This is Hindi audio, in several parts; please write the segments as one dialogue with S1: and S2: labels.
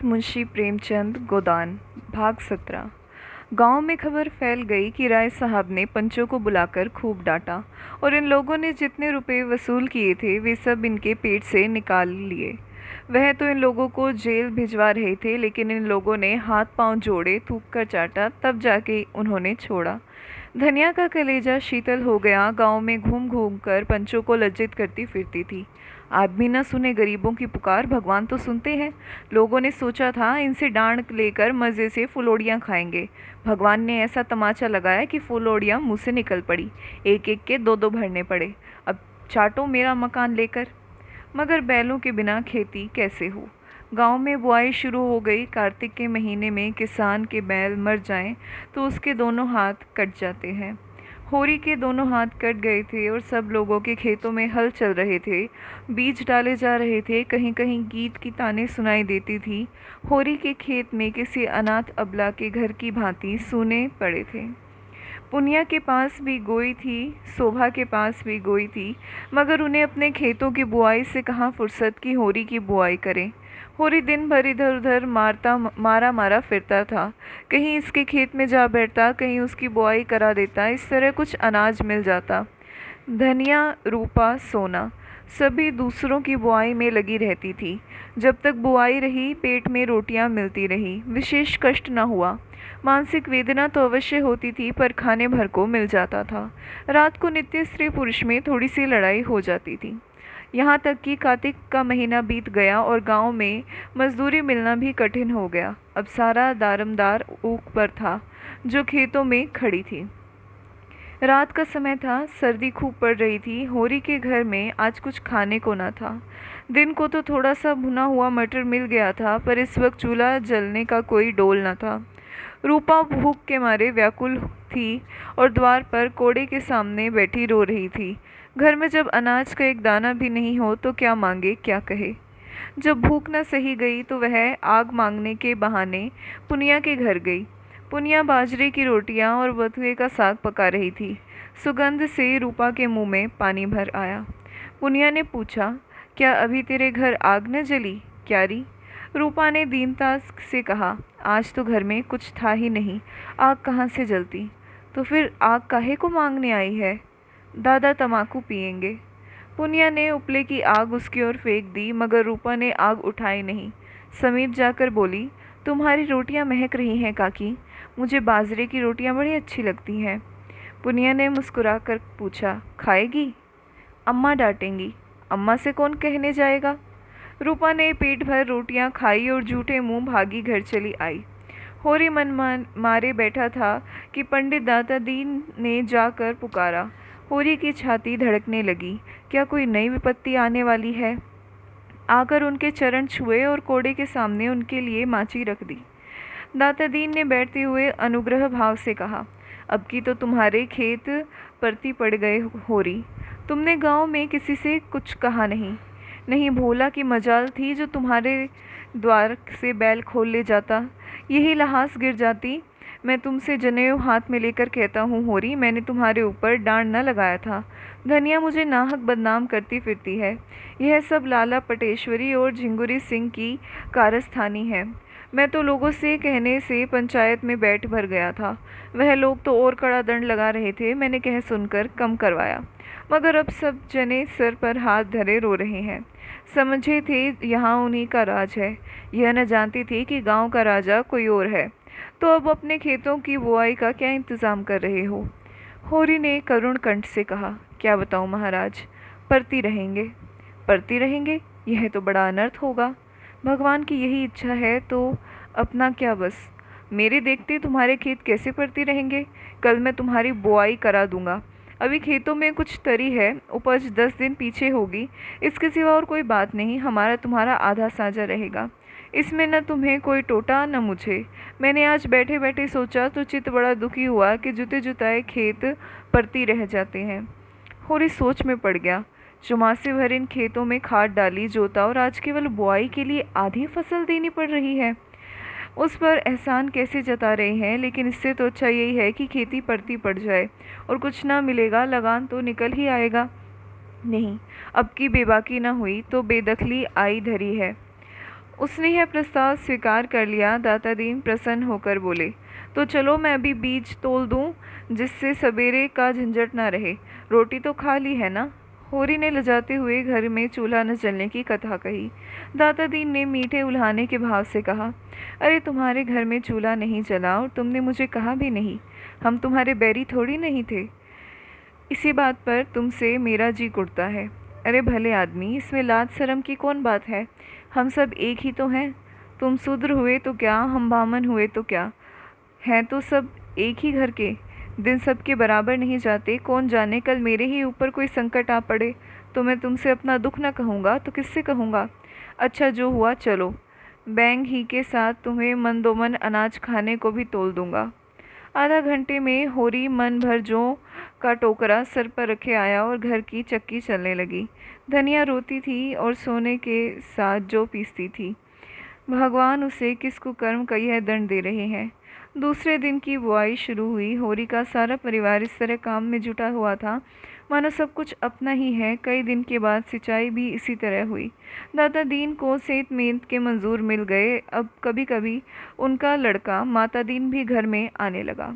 S1: मुंशी प्रेमचंद गोदान। भाग 17। गांव में खबर फैल गई कि राय साहब ने पंचों को बुलाकर खूब डांटा और इन लोगों ने जितने रुपए वसूल किए थे वे सब इनके पेट से निकाल लिए। वह तो इन लोगों को जेल भिजवा रहे थे, लेकिन इन लोगों ने हाथ पांव जोड़े, थूक कर चाटा, तब जाके उन्होंने छोड़ा। धनिया का कलेजा शीतल हो गया। गांव में घूम घूम कर पंचों को लज्जित करती फिरती थी। आदमी न सुने गरीबों की पुकार, भगवान तो सुनते हैं। लोगों ने सोचा था इनसे डांड लेकर मज़े से फुलोड़ियाँ खाएंगे। भगवान ने ऐसा तमाचा लगाया कि फुलोड़ियाँ मुंह से निकल पड़ी। एक एक के दो दो भरने पड़े। अब चाटो मेरा मकान लेकर। मगर बैलों के बिना खेती कैसे हो। गांव में बुआई शुरू हो गई। कार्तिक के महीने में किसान के बैल मर जाएं तो उसके दोनों हाथ कट जाते हैं। होरी के दोनों हाथ कट गए थे और सब लोगों के खेतों में हल चल रहे थे, बीज डाले जा रहे थे। कहीं कहीं गीत की तानें सुनाई देती थी। होरी के खेत में किसी अनाथ अबला के घर की भांति सूने पड़े थे। पुनिया के पास भी गोई थी, शोभा के पास भी गोई थी, मगर उन्हें अपने खेतों की बुआई से कहाँ फुर्सत की होरी की बुआई करें। होरी दिन भर इधर उधर मारा मारा फिरता था। कहीं इसके खेत में जा बैठता, कहीं उसकी बुआई करा देता। इस तरह कुछ अनाज मिल जाता। धनिया, रूपा, सोना सभी दूसरों की बुआई में लगी रहती थी। जब तक बुआई रही पेट में रोटियां मिलती रही, विशेष कष्ट न हुआ। मानसिक वेदना तो अवश्य होती थी, पर खाने भर को मिल जाता था। रात को नित्य स्त्री पुरुष में थोड़ी सी लड़ाई हो जाती थी। यहाँ तक कि कार्तिक का महीना बीत गया और गांव में मजदूरी मिलना भी कठिन हो गया। अब सारा दारमदार ऊख पर था जो खेतों में खड़ी थी। रात का समय था, सर्दी खूब पड़ रही थी। होरी के घर में आज कुछ खाने को न था। दिन को तो थोड़ा सा भुना हुआ मटर मिल गया था, पर इस वक्त चूल्हा जलने का कोई डोल न था। रूपा भूख के मारे व्याकुल थी और द्वार पर कोड़े के सामने बैठी रो रही थी। घर में जब अनाज का एक दाना भी नहीं हो तो क्या मांगे क्या कहे। जब भूख न सही गई तो वह आग मांगने के बहाने पुनिया के घर गई। पुनिया बाजरे की रोटियां और बथुए का साग पका रही थी। सुगंध से रूपा के मुंह में पानी भर आया। पुनिया ने पूछा, क्या अभी तेरे घर आग न जली क्यारी? रूपा ने दीनता से कहा, आज तो घर में कुछ था ही नहीं, आग कहाँ से जलती? तो फिर आग काहे को मांगने आई है? दादा तमाकू पिएंगे। पुनिया ने उपले की आग उसकी ओर फेंक दी, मगर रूपा ने आग उठाई नहीं। समीप जाकर बोली, तुम्हारी रोटियां महक रही हैं काकी, मुझे बाजरे की रोटियां बड़ी अच्छी लगती हैं। पुनिया ने मुस्कुराकर पूछा, खाएगी? अम्मा डांटेंगी। अम्मा से कौन कहने जाएगा? रूपा ने पेट भर रोटियां खाई और झूठे मुंह भागी घर चली आई। होरी मन मारे बैठा था कि पंडित दाता दीन ने जाकर पुकारा। होरी की छाती धड़कने लगी। क्या कोई नई विपत्ति आने वाली है? आकर उनके चरण छुए और कोड़े के सामने उनके लिए माची रख दी। दाता दीन ने बैठते हुए अनुग्रह भाव से कहा, अब की तो तुम्हारे खेत परती पड़ गए होरी। तुमने गांव में किसी से कुछ कहा नहीं। नहीं भोला की मजाल थी जो तुम्हारे द्वार से बैल खोल ले जाता, यही लहास गिर जाती। मैं तुमसे जनेऊ हाथ में लेकर कहता हूँ होरी, मैंने तुम्हारे ऊपर डांड न लगाया था। धनिया मुझे नाहक बदनाम करती फिरती है। यह सब लाला पटेश्वरी और झिंगुरी सिंह की कारस्थानी है। मैं तो लोगों से कहने से पंचायत में बैठ भर गया था। वह लोग तो और कड़ा दंड लगा रहे थे, मैंने कह सुनकर कम करवाया। मगर अब सब जने सिर पर हाथ धरे रो रहे हैं। समझे थे यहाँ उन्हीं का राज है, यह न जानती थी कि गांव का राजा कोई और है। तो अब अपने खेतों की बुआई का क्या इंतज़ाम कर रहे हो? होरी ने करुण कंठ से कहा, क्या बताऊं महाराज, परती रहेंगे। परती रहेंगे? यह तो बड़ा अनर्थ होगा। भगवान की यही इच्छा है तो अपना क्या बस। मेरे देखते तुम्हारे खेत कैसे परती रहेंगे? कल मैं तुम्हारी बुआई करा दूंगा। अभी खेतों में कुछ तरी है, उपज 10 दिन पीछे होगी। इसके सिवा और कोई बात नहीं, हमारा तुम्हारा आधा साझा रहेगा। इसमें न तुम्हें कोई टोटा न मुझे। मैंने आज बैठे बैठे सोचा तो चित्त बड़ा दुखी हुआ कि जुते जुताए खेत परती रह जाते हैं। होरी सोच में पड़ गया। चुमासे भर इन खेतों में खाद डाली, जोता और आज केवल बुआई के लिए आधी फसल देनी पड़ रही है। उस पर एहसान कैसे जता रहे हैं, लेकिन इससे तो अच्छा यही है कि खेती परती पड़ जाए और कुछ ना मिलेगा, लगान तो निकल ही आएगा। नहीं, अब की बेबाकी न हुई तो बेदखली आई धरी है। उसने यह प्रस्ताव स्वीकार कर लिया। दाता दीन प्रसन्न होकर बोले, तो चलो मैं अभी बीज तोल दूं, जिससे सवेरे का झंझट ना रहे। रोटी तो खा ली है ना? होरी ने लजाते हुए घर में चूल्हा न जलने की कथा कही। दाता दीन ने मीठे उल्हाने के भाव से कहा, अरे तुम्हारे घर में चूल्हा नहीं जला और तुमने मुझे कहा भी नहीं। हम तुम्हारे बैरी थोड़ी नहीं थे। इसी बात पर तुमसे मेरा जी कुड़ता है। अरे भले आदमी, इसमें लाज शर्म की कौन बात है? हम सब एक ही तो हैं। तुम शूद्र हुए तो क्या, हम बामन हुए तो क्या, हैं तो सब एक ही घर के। दिन सबके बराबर नहीं जाते। कौन जाने कल मेरे ही ऊपर कोई संकट आ पड़े तो मैं तुमसे अपना दुख न कहूँगा तो किससे कहूँगा? अच्छा जो हुआ चलो, बैंग ही के साथ तुम्हें मंदोमन अनाज खाने को भी तोल दूंगा। आधा घंटे में होरी मन भर जौ का टोकरा सर पर रखे आया और घर की चक्की चलने लगी। धनिया रोती थी और सोने के साथ जौ पीसती थी। भगवान उसे किस कुकर्म का यह दंड दे रहे हैं। दूसरे दिन की बुआई शुरू हुई। होरी का सारा परिवार इस तरह काम में जुटा हुआ था मानो सब कुछ अपना ही है। कई दिन के बाद सिंचाई भी इसी तरह हुई। दादा दीन को सेंत मेंत के मंजूर मिल गए। अब कभी कभी उनका लड़का माता दीन भी घर में आने लगा।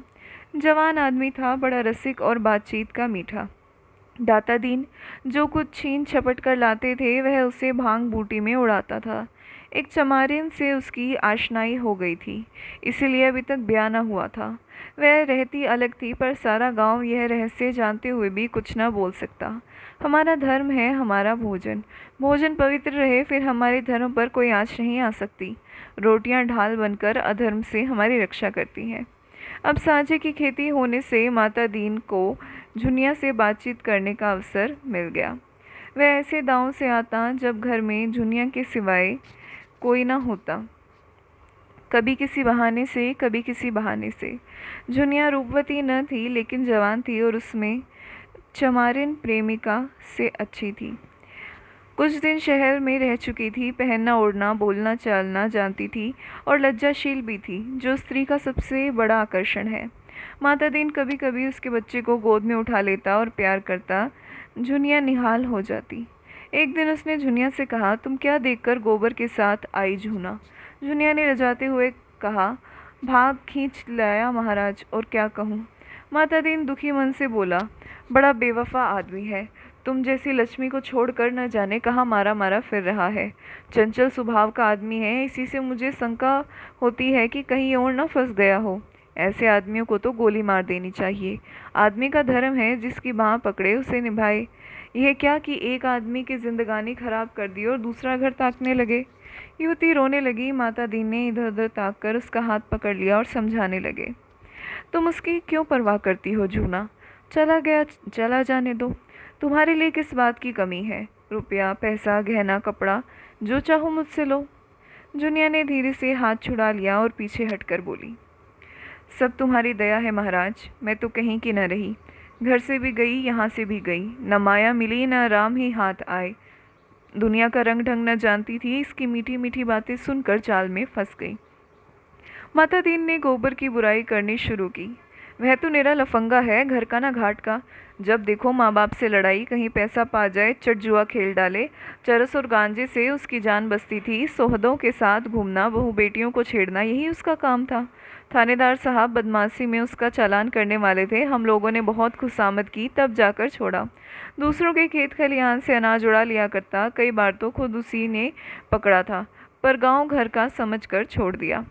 S1: जवान आदमी था, बड़ा रसिक और बातचीत का मीठा। दाता दीन जो कुछ छीन छपट कर लाते थे वह उसे भांग बूटी में उड़ाता था। एक चमारिन से उसकी आशनाई हो गई थी, इसीलिए अभी तक ब्याह न हुआ था। वह रहती अलग थी, पर सारा गांव यह रहस्य जानते हुए भी कुछ न बोल सकता। हमारा धर्म है हमारा भोजन। भोजन पवित्र रहे फिर हमारे धर्म पर कोई आँच नहीं आ सकती। रोटियां ढाल बनकर अधर्म से हमारी रक्षा करती हैं। अब सांझे की खेती होने से माता दीन को झुनिया से बातचीत करने का अवसर मिल गया। वह ऐसे दांव से आता जब घर में झुनिया के सिवाय कोई न होता। कभी किसी बहाने से, कभी किसी बहाने से। झुनिया रूपवती न थी लेकिन जवान थी और उसमें चमारिन प्रेमिका से अच्छी थी। कुछ दिन शहर में रह चुकी थी। पहनना ओढ़ना बोलना चालना जानती थी और लज्जाशील भी थी, जो स्त्री का सबसे बड़ा आकर्षण है। माता दीन कभी कभी उसके बच्चे को गोद में उठा लेता और प्यार करता। झुनिया निहाल हो जाती। एक दिन उसने झुनिया से कहा, तुम क्या देखकर गोबर के साथ आई झूना? झुनिया ने लजाते हुए कहा, भाग खींच लाया महाराज, और क्या कहूँ। माता दीन दुखी मन से बोला, बड़ा बेवफा आदमी है। तुम जैसी लक्ष्मी को छोड़कर न जाने कहाँ मारा मारा फिर रहा है। चंचल स्वभाव का आदमी है, इसी से मुझे शंका होती है कि कहीं और न फंस गया हो। ऐसे आदमियों को तो गोली मार देनी चाहिए। आदमी का धर्म है जिसकी बाँह पकड़े उसे निभाए। यह क्या कि एक आदमी की जिंदगानी खराब कर दी और दूसरा घर ताकने लगे। युवती रोने लगी। माता दीन ने इधर उधर ताक कर उसका हाथ पकड़ लिया और समझाने लगे, तुम उसकी क्यों परवाह करती हो झूना? चला गया चला जाने दो। तुम्हारे लिए किस बात की कमी है? रुपया पैसा गहना कपड़ा जो चाहो मुझसे लो। जुनिया ने धीरे से हाथ छुड़ा लिया और पीछे हटकर बोली, सब तुम्हारी दया है महाराज। मैं तो कहीं की न रही, घर से भी गई यहाँ से भी गई, न माया मिली न राम ही हाथ आए। दुनिया का रंग ढंग न जानती थी। इसकी मीठी मीठी बातें सुनकर चाल में फंस गई। माता दीन ने गोबर की बुराई करनी शुरू की। वह तो निरा लफंगा है, घर का ना घाट का। जब देखो माँ बाप से लड़ाई, कहीं पैसा पा जाए चट जुआ खेल डाले। चरस और गांजे से उसकी जान बसती थी। सोहदों के साथ घूमना, बहू बेटियों को छेड़ना, यही उसका काम था। थानेदार साहब बदमाशी में उसका चालान करने वाले थे। हम लोगों ने बहुत खुशामद की तब जाकर छोड़ा। दूसरों के खेत खलिहान से अनाज उड़ा लिया करता। कई बार तो खुद उसी ने पकड़ा था, पर गांव घर का समझकर छोड़ दिया।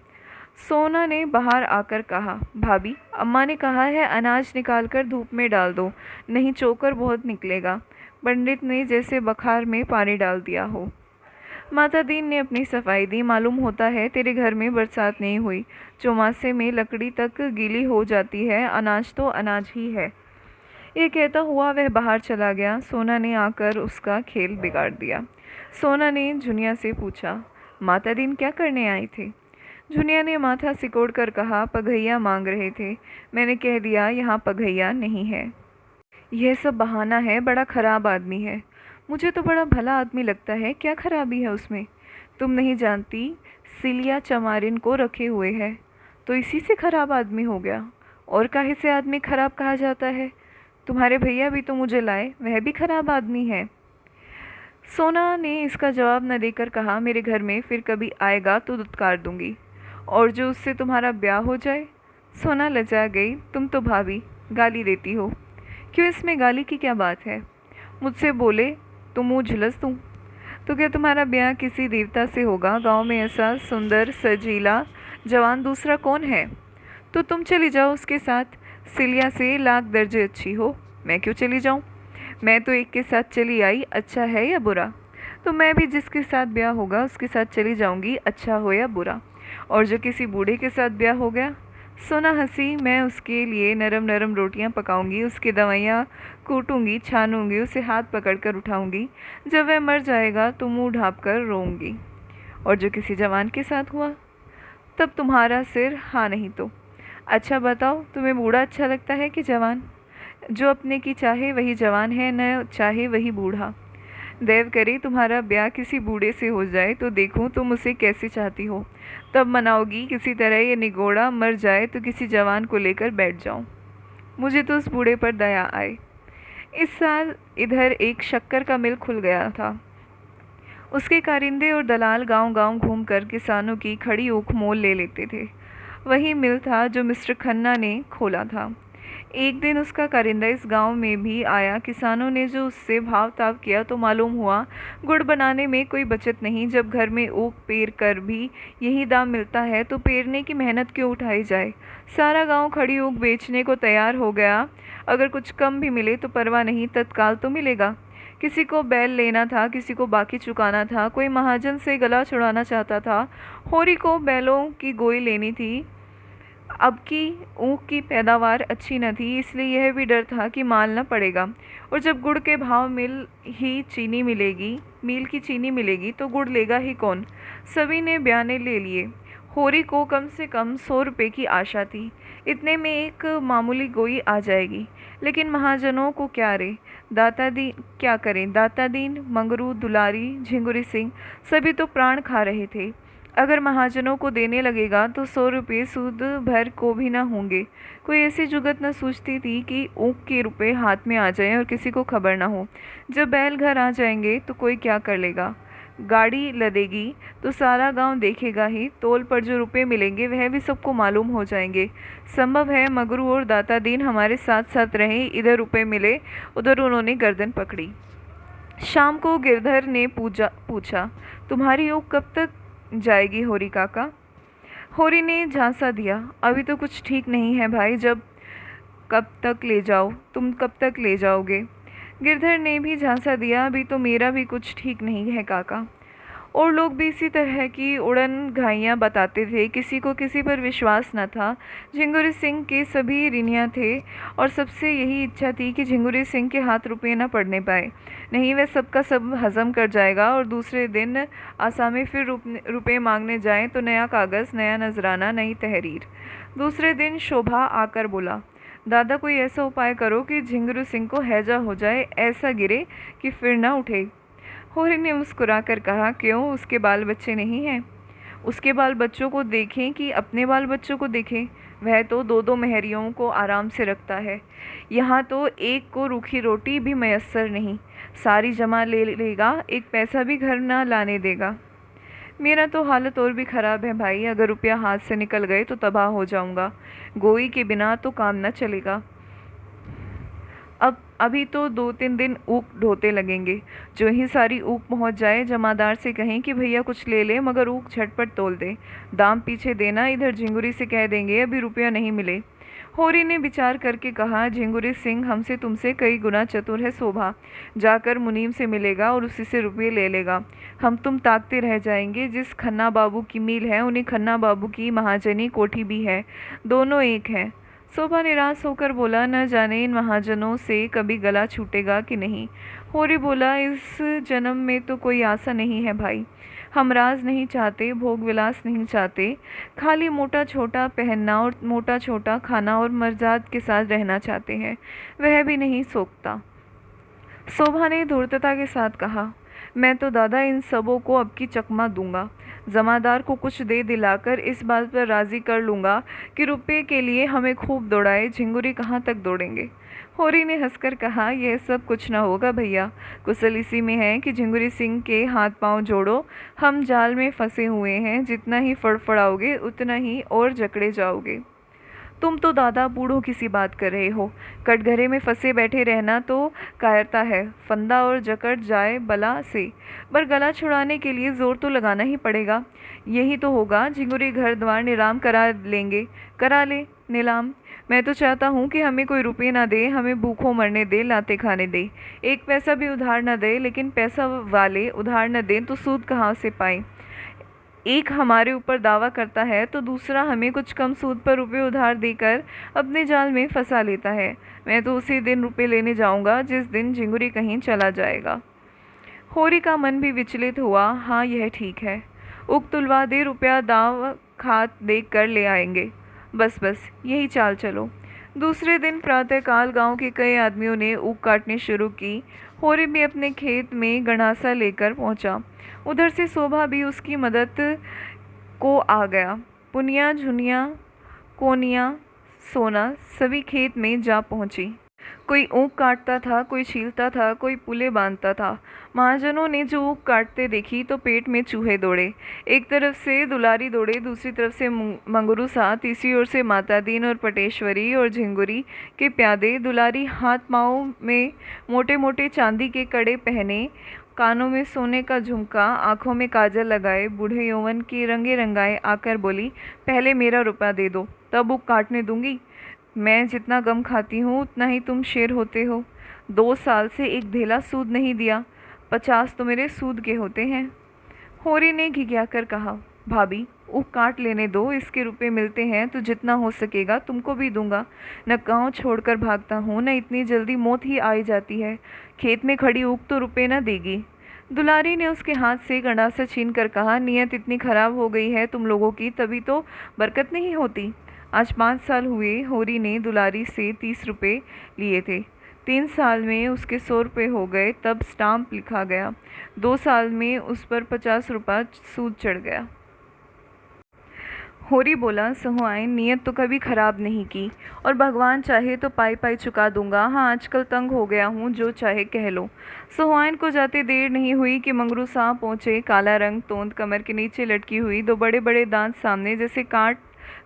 S1: सोना ने बाहर आकर कहा, भाभी अम्मा ने कहा है अनाज निकालकर धूप में डाल दो, नहीं चोकर बहुत निकलेगा। पंडित ने जैसे बखार में पानी डाल दिया हो। माता दीन ने अपनी सफाई दी। मालूम होता है तेरे घर में बरसात नहीं हुई। चौमासे में लकड़ी तक गीली हो जाती है, अनाज तो अनाज ही है। ये कहता हुआ वह बाहर चला गया। सोना ने आकर उसका खेल बिगाड़ दिया। सोना ने झुनिया से पूछा, माता दीन क्या करने आए थे? झुनिया ने माथा सिकोड़कर कहा, पगैया मांग रहे थे। मैंने कह दिया यहाँ पगैया नहीं है। यह सब बहाना है, बड़ा खराब आदमी है। मुझे तो बड़ा भला आदमी लगता है, क्या खराबी है उसमें? तुम नहीं जानती, सिलिया चमारिन को रखे हुए है, तो इसी से खराब आदमी हो गया। और काहे से आदमी खराब कहा जाता है? तुम्हारे भैया भी तो मुझे लाए, वह भी खराब आदमी है। सोना ने इसका जवाब न देकर कहा, मेरे घर में फिर कभी आएगा तो दुत्कार दूंगी, और जो उससे तुम्हारा ब्याह हो जाए। सोना लजा गई, तुम तो भाभी गाली देती हो। क्यों, इसमें गाली की क्या बात है? मुझसे बोले तो मुंह झुलस दूँ? तो क्या तुम्हारा ब्याह किसी देवता से होगा? गांव में ऐसा सुंदर सजीला जवान दूसरा कौन है? तो तुम चली जाओ उसके साथ, सिलिया से लाख दर्जे अच्छी हो। मैं क्यों चली जाऊं? मैं तो एक के साथ चली आई, अच्छा है या बुरा? तो मैं भी जिसके साथ ब्याह होगा उसके साथ चली जाऊंगी, अच्छा हो या बुरा। और जो किसी बूढ़े के साथ ब्याह हो गया, सोना हंसी, मैं उसके लिए नरम नरम रोटियां पकाऊंगी, उसकी दवाइयाँ कूटूंगी, छानूंगी, उसे हाथ पकड़कर उठाऊंगी। जब वह मर जाएगा तो मुंह ढाँप कर रोऊंगी। और जो किसी जवान के साथ हुआ, तब तुम्हारा सिर हाँ नहीं तो। अच्छा बताओ, तुम्हें बूढ़ा अच्छा लगता है कि जवान? जो अपने की चाहे वही जवान है, न चाहे वही बूढ़ा। देव करे तुम्हारा ब्याह किसी बूढ़े से हो जाए तो देखूं तुम उसे कैसे चाहती हो। तब मनाओगी किसी तरह ये निगोड़ा मर जाए तो किसी जवान को लेकर बैठ जाऊं। मुझे तो उस बूढ़े पर दया आए। इस साल इधर एक शक्कर का मिल खुल गया था। उसके कारिंदे और दलाल गांव-गांव घूमकर किसानों की खड़ी ऊख मोल ले लेते थे। वही मिल था जो मिस्टर खन्ना ने खोला था। एक दिन उसका कारिंदा इस गांव में भी आया। किसानों ने जो उससे भाव ताव किया तो मालूम हुआ गुड़ बनाने में कोई बचत नहीं। जब घर में ऊख पेर कर भी यही दाम मिलता है तो पेरने की मेहनत क्यों उठाई जाए। सारा गांव खड़ी ऊख बेचने को तैयार हो गया। अगर कुछ कम भी मिले तो परवाह नहीं, तत्काल तो मिलेगा। किसी को बैल लेना था, किसी को बाकी चुकाना था, कोई महाजन से गला छुड़ाना चाहता था। होरी को बैलों की गोई लेनी थी। अब की ऊख की पैदावार अच्छी न थी, इसलिए यह भी डर था कि माल न पड़ेगा। और जब गुड़ के भाव मील की चीनी मिलेगी तो गुड़ लेगा ही कौन। सभी ने बयाने ले लिए। होरी को कम से कम 100 रुपये की आशा थी। इतने में एक मामूली गोई आ जाएगी। लेकिन महाजनों को क्या रे, दाता दीन क्या करें। दाता दीन, मंगरू, दुलारी, झिंगुरी सिंह सभी तो प्राण खा रहे थे। अगर महाजनों को देने लगेगा तो 100 रुपये सूद भर को भी न होंगे। कोई ऐसी जुगत न सूझती थी कि ऊँख के रुपए हाथ में आ जाएं और किसी को खबर न हो। जब बैल घर आ जाएंगे तो कोई क्या कर लेगा। गाड़ी लदेगी तो सारा गांव देखेगा ही। तोल पर जो रुपए मिलेंगे वह भी सबको मालूम हो जाएंगे। संभव है मगरू और दाता दीन हमारे साथ साथ रहे, इधर रुपए मिले, उधर उन्होंने गर्दन पकड़ी। शाम को गिरधर ने पूछा, तुम्हारी ऊँख कब तक जाएगी होरी काका? होरी ने झांसा दिया, अभी तो कुछ ठीक नहीं है भाई, तुम कब तक ले जाओगे? गिरधर ने भी झांसा दिया, अभी तो मेरा भी कुछ ठीक नहीं है काका। और लोग भी इसी तरह की उड़न घाइयाँ बताते थे। किसी को किसी पर विश्वास न था। झिंगुरी सिंह के सभी ऋणिया थे और सबसे यही इच्छा थी कि झिंगुरी सिंह के हाथ रुपये न पड़ने पाए, नहीं वह सबका सब हजम कर जाएगा और दूसरे दिन आसामी फिर रुपये मांगने जाएं तो नया कागज़, नया नजराना, नई तहरीर। दूसरे दिन शोभा आकर बोला, दादा कोई ऐसा उपाय करो कि झिंगुरी सिंह को हैजा हो जाए, ऐसा गिरे कि फिर न उठे। होरी ने मुस्कुराकर कहा, क्यों, उसके बाल बच्चे नहीं हैं? उसके बाल बच्चों को देखें कि अपने बाल बच्चों को देखें? वह तो 2-2 मेहरियों को आराम से रखता है। यहाँ तो एक को रूखी रोटी भी मयस्सर नहीं। सारी जमा ले लेगा, एक पैसा भी घर ना लाने देगा। मेरा तो हालत और भी ख़राब है भाई, अगर रुपया हाथ से निकल गए तो तबाह हो जाऊँगा। गोई के बिना तो काम न चलेगा। अभी तो 2-3 दिन ऊख ढोते लगेंगे। जो ही सारी ऊख पहुंच जाए जमादार से कहें कि भैया कुछ ले ले, मगर ऊख झटपट तोल दे। दाम पीछे देना, इधर झिंगुरी से कह देंगे अभी रुपया नहीं मिले। होरी ने विचार करके कहा, झिंगुरी सिंह हमसे तुमसे कई गुना चतुर है शोभा। जाकर मुनीम से मिलेगा और उसी से रुपये ले लेगा। हम तुम ताकते रह जाएंगे। जिस खन्ना बाबू की मील है उन्हीं खन्ना बाबू की महाजनी कोठी भी है, दोनों एक हैं। शोभा निराश होकर बोला, न जाने इन महाजनों से कभी गला छूटेगा कि नहीं। होरी बोला, इस जन्म में तो कोई आशा नहीं है भाई। हम राज नहीं चाहते, भोग विलास नहीं चाहते, खाली मोटा छोटा पहनना और मोटा छोटा खाना और मर्जाद के साथ रहना चाहते हैं, वह भी नहीं सोखता। शोभा ने धूर्तता के साथ कहा, मैं तो दादा इन सबों को अब की चकमा दूंगा। जमादार को कुछ दे दिलाकर इस बात पर राजी कर लूँगा कि रुपये के लिए हमें खूब दौड़ाए। झिंगुरी कहाँ तक दौड़ेंगे। होरी ने हंसकर कहा, यह सब कुछ न होगा भैया। कुशल इसी में है कि झिंगुरी सिंह के हाथ पांव जोड़ो। हम जाल में फंसे हुए हैं। जितना ही फड़फड़ाओगे उतना ही और जकड़े जाओगे। तुम तो दादा बूढ़ों की सी बात कर रहे हो। कटघरे में फंसे बैठे रहना तो कायरता है। फंदा और जकड़ जाए बला से, पर गला छुड़ाने के लिए जोर तो लगाना ही पड़ेगा। यही तो होगा। झिंगुरी घर द्वार नीलाम करा लेंगे। करा ले नीलाम। मैं तो चाहता हूँ कि हमें कोई रुपये ना दे, हमें भूखों मरने दे, लाते खाने दे। एक पैसा भी उधार न दे, लेकिन पैसा वाले उधार न दें तो सूद कहाँ से पाएं। एक हमारे ऊपर दावा करता है तो दूसरा हमें कुछ कम सूद पर रुपये उधार देकर अपने जाल में फंसा लेता है। मैं तो उसी दिन रुपये लेने जाऊंगा जिस दिन झिंगुरी कहीं चला जाएगा। होरी का मन भी विचलित हुआ। हाँ, यह ठीक है। उक तुलवा दे, रुपया दाव खात देख कर ले आएंगे। बस बस यही चाल चलो। दूसरे दिन प्रातःकाल गांव के कई आदमियों ने ऊख काटनी शुरू की। होरी भी अपने खेत में गणासा लेकर पहुंचा। उधर से शोभा भी उसकी मदद को आ गया। पुनिया, झुनिया, कोनिया, सोना सभी खेत में जा पहुंची। कोई ऊख काटता था, कोई छीलता था, कोई पुले बांधता था। महाजनों ने जो ऊख काटते देखी तो पेट में चूहे दौड़े। एक तरफ से दुलारी दौड़े, दूसरी तरफ से मंगरू सा, तीसरी ओर से माता दीन और पटेश्वरी और झिंगुरी के प्यादे। दुलारी हाथ पाँव में मोटे मोटे चांदी के कड़े पहने, कानों में सोने का झुमका, आंखों में काजल लगाए, बूढ़े यौवन की रंगे रंगाए आकर बोली, पहले मेरा रुपया दे दो, तब ऊख काटने दूंगी। मैं जितना गम खाती हूँ उतना ही तुम शेर होते हो। 2 साल से एक धेला सूद नहीं दिया। 50 तो मेरे सूद के होते हैं। होरी ने घिघियाकर कहा, भाभी ऊख काट लेने दो। इसके रुपए मिलते हैं तो जितना हो सकेगा तुमको भी दूंगा। न गाँव छोड़कर भागता हूँ, न इतनी जल्दी मौत ही आई जाती है। खेत में खड़ी ऊख तो रुपये न देगी। दुलारी ने उसके हाथ से गंडासा छीन कर कहा, नियत इतनी खराब हो गई है तुम लोगों की, तभी तो बरकत नहीं होती। आज 5 साल हुए होरी ने दुलारी से 30 रुपये लिए थे। 3 साल में उसके 100 रुपये हो गए, तब स्टाम्प लिखा गया। 2 साल में उस पर 50 रुपये सूद चढ़ गया। होरी बोला, सहुआइन नियत तो कभी खराब नहीं की, और भगवान चाहे तो पाई पाई चुका दूंगा। हाँ, आजकल तंग हो गया हूँ, जो चाहे कह लो। सहुआइन को जाते देर नहीं हुई कि मंगरू साहब पहुँचे। काला रंग, तोंद, कमर के नीचे लटकी हुई, 2 बड़े बड़े दांत सामने जैसे काट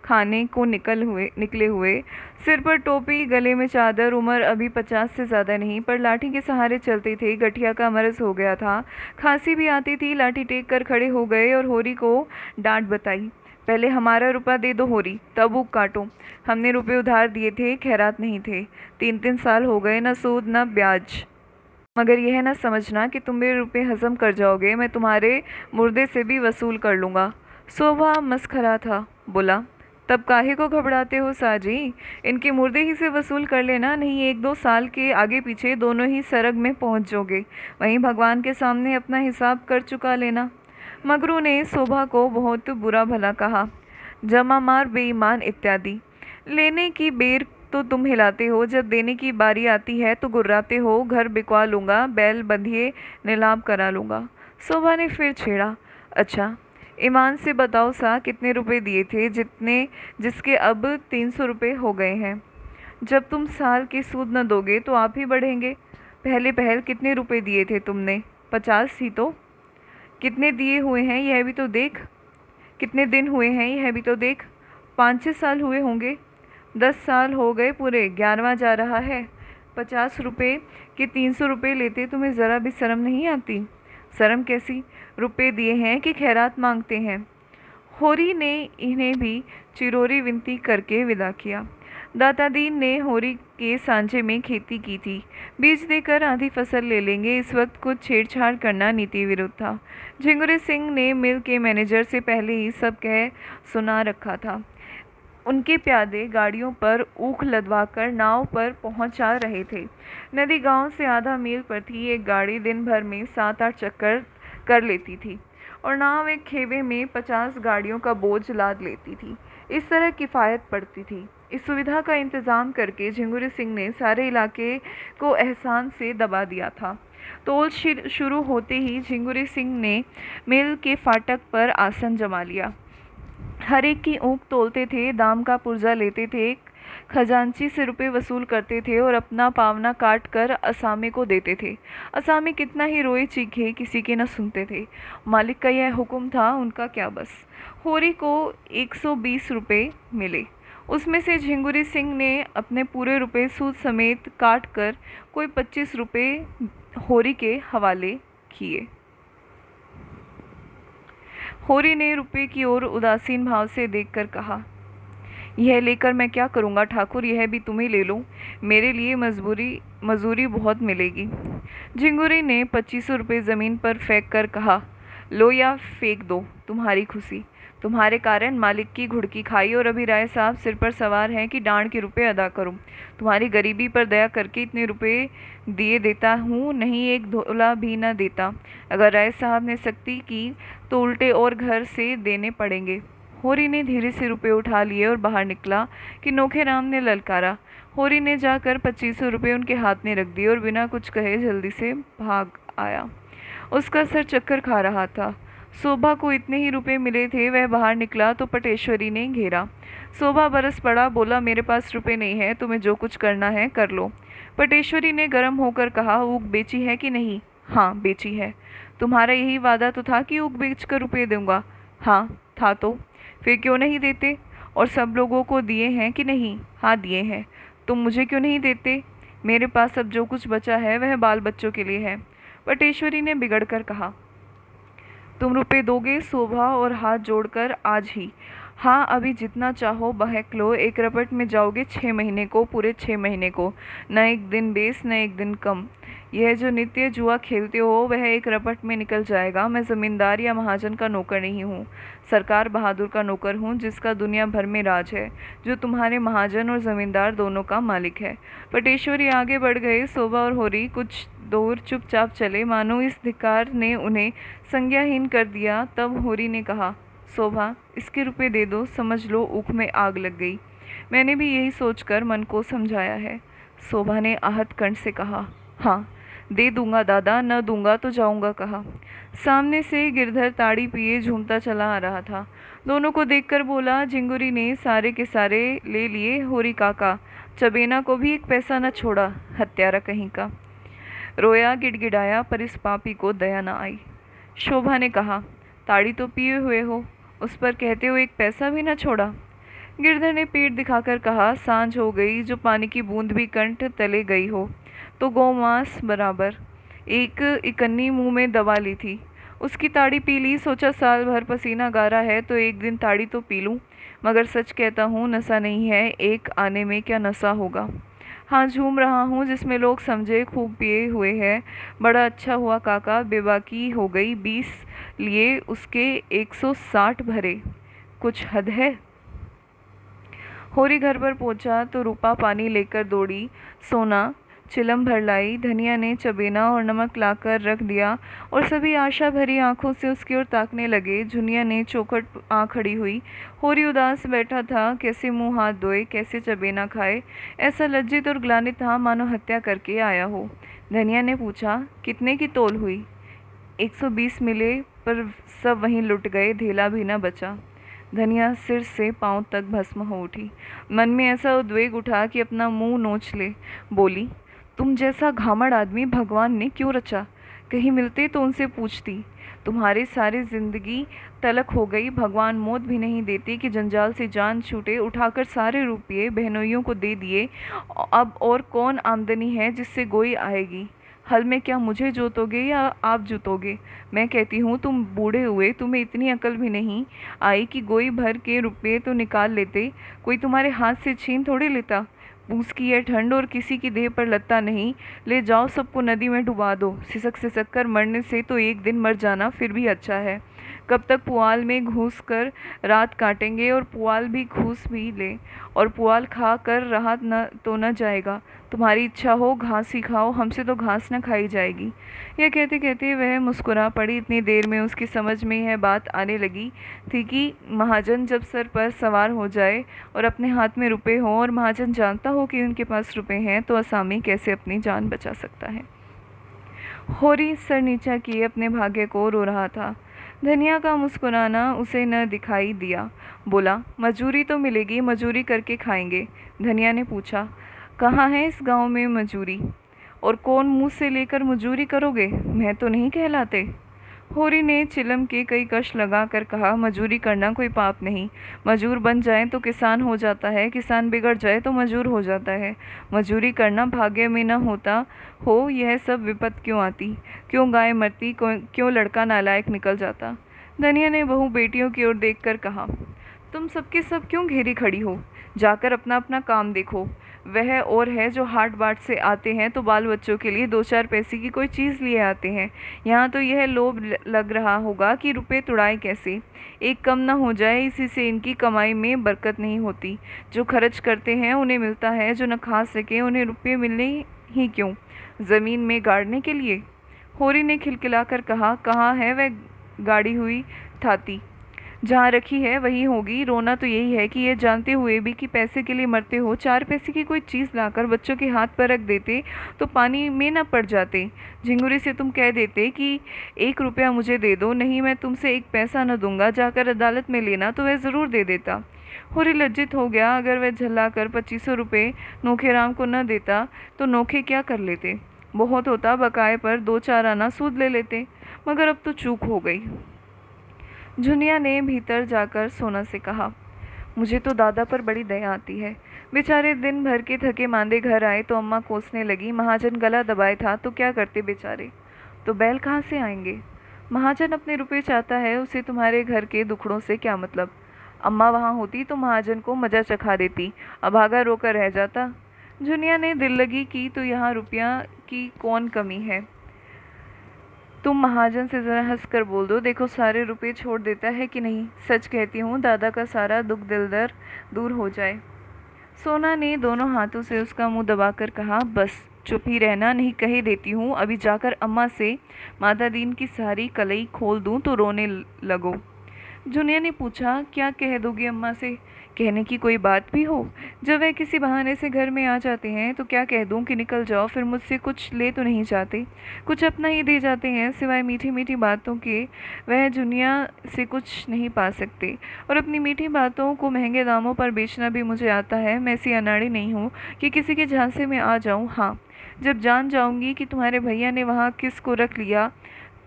S1: खाने को निकले हुए, सिर पर टोपी, गले में चादर। उम्र अभी 50 से ज़्यादा नहीं, पर लाठी के सहारे चलते थे। गठिया का मर्ज हो गया था, खांसी भी आती थी। लाठी टेक कर खड़े हो गए और होरी को डांट बताई, पहले हमारा रुपया दे दो होरी, तब ऊख काटो। हमने रुपये उधार दिए थे, खैरात नहीं थे। 3-3 साल हो गए, न सूद न ब्याज। मगर यह न समझना कि तुम मेरे रुपये हजम कर जाओगे। मैं तुम्हारे मुर्दे से भी वसूल कर लूँगा। शोभा मस्खरा था, बोला, तब काहे को घबराते हो साजी। इनके मुर्दे ही से वसूल कर लेना, नहीं 1-2 साल के आगे पीछे दोनों ही सरग में पहुंच जाओगे। वहीं भगवान के सामने अपना हिसाब कर चुका लेना। मगरू ने शोभा को बहुत बुरा भला कहा, जमा मार, बेईमान इत्यादि। लेने की बेर तो तुम हिलाते हो, जब देने की बारी आती है तो गुर्राते हो। घर बिकवा लूँगा, बैल बंधिए नीलाम करा लूँगा। शोभा ने फिर छेड़ा, अच्छा ईमान से बताओ सा, कितने रुपए दिए थे जिसके अब 300 रुपये हो गए हैं। जब तुम साल के सूद न दोगे तो आप ही बढ़ेंगे। पहले पहल कितने रुपए दिए थे तुमने? 50 ही तो। कितने दिए हुए हैं यह भी तो देख। कितने दिन हुए हैं यह भी तो देख। 5-6 साल हुए होंगे। 10 साल हो गए पूरे, 11वां जा रहा है। 50 रुपये के 300 रुपये लेते तुम्हें ज़रा भी शर्म नहीं आती? शर्म कैसी, रुपए दिए हैं कि खैरात मांगते हैं। होरी ने इन्हें भी चिरोरी विनती करके विदा किया। दाता दीन ने होरी के सांचे में खेती की थी। बीज देकर आधी फसल ले लेंगे। इस वक्त कुछ छेड़छाड़ करना नीति विरुद्ध था। झिंगुरी सिंह ने मिल के मैनेजर से पहले ही सब कह सुना रखा था। उनके प्यादे गाड़ियों पर ऊख लदवाकर नाव पर पहुंचा रहे थे। नदी गांव से आधा मील पर थी। एक गाड़ी दिन भर में 7-8 चक्कर कर लेती थी और नाव एक खेवे में 50 गाड़ियों का बोझ लाद लेती थी। इस तरह किफ़ायत पड़ती थी। इस सुविधा का इंतज़ाम करके झिंगुरी सिंह ने सारे इलाके को एहसान से दबा दिया था। तोल शुरू होते ही झिंगुरी सिंह ने मिल के फाटक पर आसन जमा लिया। हर एक की ऊँख तोलते थे, दाम का पुर्जा लेते थे, खजांची से रुपए वसूल करते थे और अपना पावना काट कर असामी को देते थे। असामी कितना ही रोए चीखे, किसी के न सुनते थे। मालिक का यह हुक्म था, उनका क्या बस। होरी को 120 रुपये मिले। उसमें से झिंगुरी सिंह ने अपने पूरे रुपए सूद समेत काट कर कोई 25 रुपये होरी के हवाले किए। होरी ने रुपये की ओर उदासीन भाव से देखकर कहा, यह लेकर मैं क्या करूँगा ठाकुर, यह भी तुम्हें ले लो, मेरे लिए मजूरी बहुत मिलेगी। झिंगुरी ने 25 रुपये ज़मीन पर फेंक कर कहा, लो या फेंक दो, तुम्हारी खुशी। तुम्हारे कारण मालिक की घुड़की खाई और अभी राय साहब सिर पर सवार हैं कि डांड के रुपये अदा करूं। तुम्हारी गरीबी पर दया करके इतने रुपये दिए देता हूँ, नहीं एक धोला भी न देता। अगर राय साहब ने सख्ती की तो उल्टे और घर से देने पड़ेंगे। होरी ने धीरे से रुपये उठा लिए और बाहर निकला कि नोखेराम ने ललकारा। होरी ने जाकर 25 रुपये उनके हाथ में रख दिए और बिना कुछ कहे जल्दी से भाग आया। उसका सर चक्कर खा रहा था। शोभा को इतने ही रुपए मिले थे। वह बाहर निकला तो पटेश्वरी ने घेरा। शोभा बरस पड़ा, बोला, मेरे पास रुपए नहीं है, तुम्हें जो कुछ करना है कर लो। पटेश्वरी ने गर्म होकर कहा, ऊख बेची है कि नहीं? हाँ बेची है। तुम्हारा यही वादा तो था कि ऊख बेच कर रुपये दूंगा। हाँ था तो फिर क्यों नहीं देते? और सब लोगों को दिए हैं कि नहीं? हाँ दिए हैं। तुम मुझे क्यों नहीं देते? मेरे पास अब जो कुछ बचा है वह बाल बच्चों के लिए है। पटेश्वरी ने बिगड़ कर कहा, तुम रुपए दोगे? शोभा और हाथ जोड़कर आज ही। हाँ अभी जितना चाहो बहक लो। एक रपट में जाओगे 6 महीने को, पूरे 6 महीने को, न एक दिन बेस न एक दिन कम। यह जो नित्य जुआ खेलते हो वह एक रपट में निकल जाएगा। मैं ज़मींदार या महाजन का नौकर नहीं हूँ, सरकार बहादुर का नौकर हूँ, जिसका दुनिया भर में राज है, जो तुम्हारे महाजन और ज़मींदार दोनों का मालिक है। पटेश्वरी आगे बढ़ गए। शोभा और होरी कुछ दूर चुपचाप चले, मानो इस धिक्कार ने उन्हें संज्ञाहीन कर दिया। तब होरी ने कहा, शोभा इसके रुपए दे दो, समझ लो ऊख में आग लग गई। मैंने भी यही सोचकर मन को समझाया है। शोभा ने आहत कंठ से कहा, हाँ दे दूंगा दादा, न दूंगा तो जाऊंगा कहाँ। सामने से गिरधर ताड़ी पिए झूमता चला आ रहा था। दोनों को देखकर बोला, झिंगुरी ने सारे के सारे ले लिए, होरी काका चबेना को भी एक पैसा न छोड़ा, हत्यारा कहीं का। रोया गिड़गिड़ाया, पर इस पापी को दया न आई। शोभा ने कहा, ताड़ी तो पिए हुए हो, उस पर कहते हो एक पैसा भी न छोड़ा। गिरधर ने पेट दिखाकर कहा, सांझ हो गई, जो पानी की बूंद भी कंठ तले गई हो तो गौमांस बराबर। एक इकन्नी मुंह में दबा ली थी, उसकी ताड़ी पी ली। सोचा साल भर पसीना गारा है तो एक दिन ताड़ी तो पी लूं, मगर सच कहता हूँ नशा नहीं है, एक आने में क्या नशा होगा। हाँ झूम रहा हूँ जिसमें लोग समझे खूब पिए हुए हैं। बड़ा अच्छा हुआ काका, बेबाकी हो गई, 20 लिए उसके 160 भरे, कुछ हद है। होरी घर पर पहुंचा तो रूपा पानी लेकर दौड़ी, सोना चिलम भर लाई। धनिया ने चबेना और नमक लाकर रख दिया और सभी आशा भरी आंखों से उसकी ओर ताकने लगे। झुनिया ने चौखट आ खड़ी हुई। होरी उदास बैठा था, कैसे मुंह हाथ धोए, कैसे चबेना खाए, ऐसा लज्जित और ग्लानित था मानो हत्या करके आया हो। धनिया ने पूछा, कितने की तोल हुई? 120 मिले, पर सब वहीं लुट गए, धेला भी न बचा। धनिया सिर से पांव तक भस्म हो उठी। मन में ऐसा उद्वेग उठा कि अपना मुंह नोच ले। बोली, तुम जैसा घामड़ आदमी भगवान ने क्यों रचा? कहीं मिलते तो उनसे पूछती। तुम्हारे सारी जिंदगी तलक हो गई, भगवान मौत भी नहीं देते कि जंजाल से जान छूटे। उठाकर सारे रुपये बहनोइयों को दे दिए, अब और कौन आमदनी है जिससे गोई आएगी? हल में क्या मुझे जोतोगे या आप जुतोगे? मैं कहती हूँ तुम बूढ़े हुए, तुम्हें इतनी अकल भी नहीं आई कि गोई भर के रुपये तो निकाल लेते, कोई तुम्हारे हाथ से छीन थोड़ी लेता। पूस की यह ठंड और किसी की देह पर लत्ता नहीं, ले जाओ सबको नदी में डुबा दो। सिसक सिसक कर मरने से तो एक दिन मर जाना फिर भी अच्छा है। कब तक पुआल में घुस कर रात काटेंगे, और पुआल भी घूस भी ले, और पुआल खा कर राहत न तो न जाएगा। तुम्हारी इच्छा हो घास ही खाओ, हमसे तो घास न खाई जाएगी। यह कहते कहते वह मुस्कुरा पड़ी। इतनी देर में उसकी समझ में यह बात आने लगी थी कि महाजन जब सर पर सवार हो जाए और अपने हाथ में रुपए हों, और महाजन जानता हो कि उनके पास रुपए हैं, तो असामी कैसे अपनी जान बचा सकता है। होरी सर नीचा किए अपने भाग्य को रो रहा था। धनिया का मुस्कुराना उसे न दिखाई दिया। बोला, मजूरी तो मिलेगी, मजूरी करके खाएंगे। धनिया ने पूछा, कहाँ है इस गांव में मजूरी? और कौन मुंह से लेकर मजूरी करोगे? मैं तो नहीं कहलाते। होरी ने चिलम के कई कश लगाकर कहा, मजूरी करना कोई पाप नहीं। मजूर बन जाए तो किसान हो जाता है, किसान बिगड़ जाए तो मजूर हो जाता है। मजूरी करना भाग्य में न होता हो, यह सब विपत क्यों आती? क्यों गाय मरती? क्यों लड़का नालायक निकल जाता? धनिया ने बहू बेटियों की ओर देखकर कहा, तुम सबके सब क्यों घेरी खड़ी हो? जाकर अपना अपना काम देखो। वह और है जो हाट बाट से आते हैं तो बाल बच्चों के लिए 2-4 पैसे की कोई चीज़ लिए आते हैं। यहाँ तो यह लोभ लग रहा होगा कि रुपए तुड़ाए कैसे, एक कम ना हो जाए, इसी से इनकी कमाई में बरकत नहीं होती। जो खर्च करते हैं उन्हें मिलता है, जो न खा सके उन्हें रुपये मिलने ही क्यों? ज़मीन में गाड़ने के लिए? होरी ने खिलखिलाकर कहा, कहाँ है वह गाड़ी हुई थाती? जहाँ रखी है वही होगी। रोना तो यही है कि ये जानते हुए भी कि पैसे के लिए मरते हो, 4 पैसे की कोई चीज़ लाकर बच्चों के हाथ पर रख देते तो पानी में न पड़ जाते। झिंगुरी से तुम कह देते कि 1 रुपया मुझे दे दो, नहीं मैं तुमसे 1 पैसा न दूंगा, जाकर अदालत में लेना, तो वह ज़रूर दे देता। होरी लज्जित हो गया। अगर वह झल्लाकर 2500 रुपये नोखेराम को न देता तो नोखे क्या कर लेते? बहुत होता बकाए पर 2-4 आना सूद ले लेते, मगर अब तो चूक हो गई। झुनिया ने भीतर जाकर सोना से कहा, मुझे तो दादा पर बड़ी दया आती है। बेचारे दिन भर के थके मांदे घर आए तो अम्मा कोसने लगी, महाजन गला दबाए था तो क्या करते बेचारे? तो बैल कहाँ से आएंगे? महाजन अपने रुपए चाहता है, उसे तुम्हारे घर के दुखड़ों से क्या मतलब? अम्मा वहाँ होती तो महाजन को मजा चखा देती, अभागा रोकर रह जाता। झुनिया ने दिल लगी की, तो यहाँ रुपया की कौन कमी है? तुम महाजन से ज़रा हंस कर बोल दो, देखो सारे रुपए छोड़ देता है कि नहीं। सच कहती हूँ, दादा का सारा दुख दिल दर दूर हो जाए। सोना ने दोनों हाथों से उसका मुंह दबाकर कहा, बस चुप ही रहना, नहीं कहे देती हूँ, अभी जाकर अम्मा से माता दीन की सारी कलई खोल दूँ तो रोने लगो। जुनिया ने पूछा, क्या कह दोगी अम्मा से? कहने की कोई बात भी हो? जब वह किसी बहाने से घर में आ जाते हैं तो क्या कह दूं कि निकल जाओ, फिर मुझसे कुछ ले तो नहीं जाते, कुछ अपना ही दे जाते हैं, सिवाय मीठी मीठी बातों के वह जुनिया से कुछ नहीं पा सकते। और अपनी मीठी बातों को महंगे दामों पर बेचना भी मुझे आता है। मैं ऐसी अनाड़ी नहीं हूँ कि किसी के झांसे में आ जाऊँ। हाँ, जब जान जाऊँगी कि तुम्हारे भैया ने वहाँ किस को रख लिया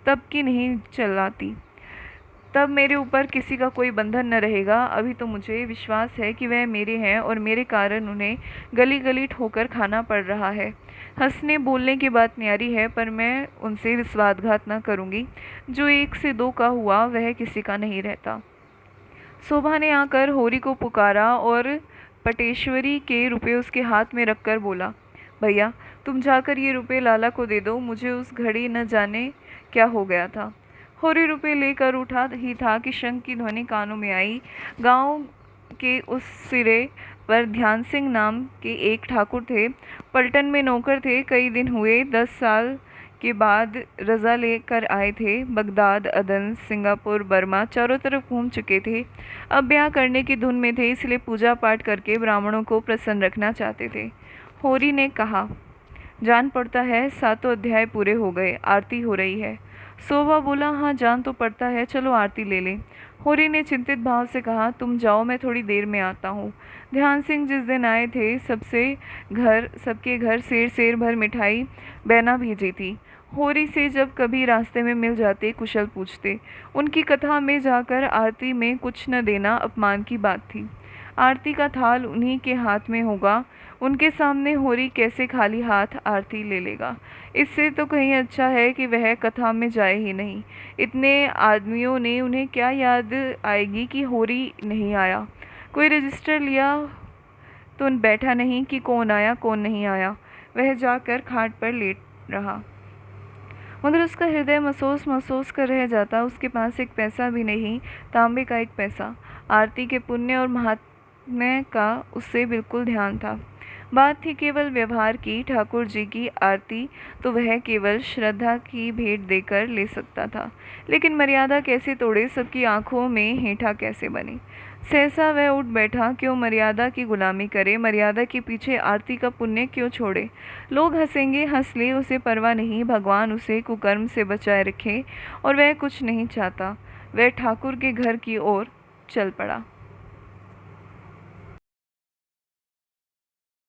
S1: तब की नहीं चलाती, तब मेरे ऊपर किसी का कोई बंधन न रहेगा। अभी तो मुझे विश्वास है कि वह मेरे हैं और मेरे कारण उन्हें गली गली ठोकर खाना पड़ रहा है। हंसने बोलने की बात न्यारी है, पर मैं उनसे विश्वासघात न करूँगी। जो 1 से 2 का हुआ वह किसी का नहीं रहता। शोभा ने आकर होरी को पुकारा और पटेश्वरी के रुपए उसके हाथ में रखकर बोला, भैया तुम जाकर ये रुपए लाला को दे दो, मुझे उस घड़ी न जाने क्या हो गया था। होरी रुपए लेकर उठा ही था कि शंख की ध्वनि कानों में आई। गांव के उस सिरे पर ध्यान सिंह नाम के एक ठाकुर थे, पलटन में नौकर थे, कई दिन हुए 10 साल के बाद रज़ा लेकर आए थे। बगदाद, अदन, सिंगापुर, बर्मा चारों तरफ घूम चुके थे। अब ब्याह करने की धुन में थे, इसलिए पूजा पाठ करके ब्राह्मणों को प्रसन्न रखना चाहते थे। होरी ने कहा, जान पड़ता है 7 अध्याय पूरे हो गए, आरती हो रही है। शोभा बोला, हाँ जान तो पड़ता है, चलो आरती ले लें। होरी ने चिंतित भाव से कहा, तुम जाओ, मैं थोड़ी देर में आता हूँ। ध्यान सिंह जिस दिन आए थे सबके घर सेर सेर भर मिठाई बहना भेजी थी। होरी से जब कभी रास्ते में मिल जाते कुशल पूछते। उनकी कथा में जाकर आरती में कुछ न देना अपमान की बात थी। आरती का थाल उन्हीं के हाथ में होगा, उनके सामने होरी कैसे खाली हाथ आरती ले लेगा? इससे तो कहीं अच्छा है कि वह कथा में जाए ही नहीं। इतने आदमियों ने उन्हें क्या याद आएगी कि होरी नहीं आया? कोई रजिस्टर लिया तो बैठा नहीं कि कौन आया कौन नहीं आया। वह जाकर खाट पर लेट रहा, मगर उसका हृदय महसूस महसूस कर रह जाता। उसके पास एक पैसा भी नहीं, तांबे का एक पैसा। आरती के पुण्य और महात्म्य का उससे बिल्कुल ध्यान था। बात थी केवल व्यवहार की। ठाकुर जी की आरती तो वह केवल श्रद्धा की भेंट देकर ले सकता था, लेकिन मर्यादा कैसे तोड़े, सबकी आंखों में हेठा कैसे बने। सहसा वह उठ बैठा, क्यों मर्यादा की गुलामी करे, मर्यादा के पीछे आरती का पुण्य क्यों छोड़े। लोग हंसेंगे, हंस ले, उसे परवाह नहीं, भगवान उसे कुकर्म से बचाए रखे। और वह कुछ नहीं चाहता, वह ठाकुर के घर की ओर चल पड़ा।